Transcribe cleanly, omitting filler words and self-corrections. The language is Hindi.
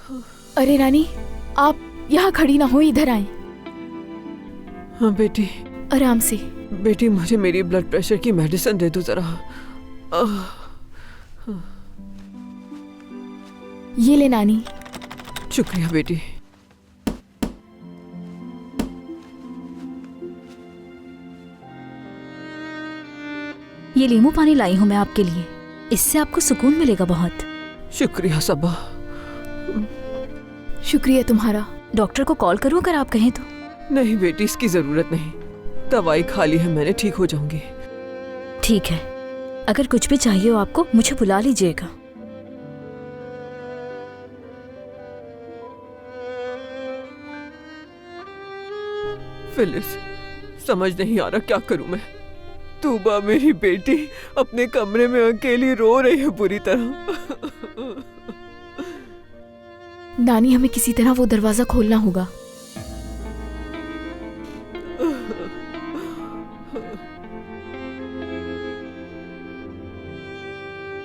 अरे रानी, आप यहाँ खड़ी ना हो, इधर आए। हाँ बेटी। आराम से। बेटी मुझे मेरी ब्लड प्रेशर की मेडिसिन दे दो जरा। ये ले नानी। शुक्रिया बेटी। ये नींबू पानी लाई हूं मैं आपके लिए, इससे आपको सुकून मिलेगा बहुत। शुक्रिया सबा। शुक्रिया तुम्हारा। डॉक्टर को कॉल करूं अगर आप कहें तो? नहीं बेटी, इसकी जरूरत नहीं, दवाई खा ली है मैंने, ठीक हो जाऊंगी। ठीक है, अगर कुछ भी चाहिए हो आपको मुझे बुला लीजिएगा। फिलिस, समझ नहीं आ रहा क्या करूं मैं। तूबा मेरी बेटी अपने कमरे में अकेली रो रही है बुरी तरह। नानी, हमें किसी तरह वो दरवाजा खोलना होगा।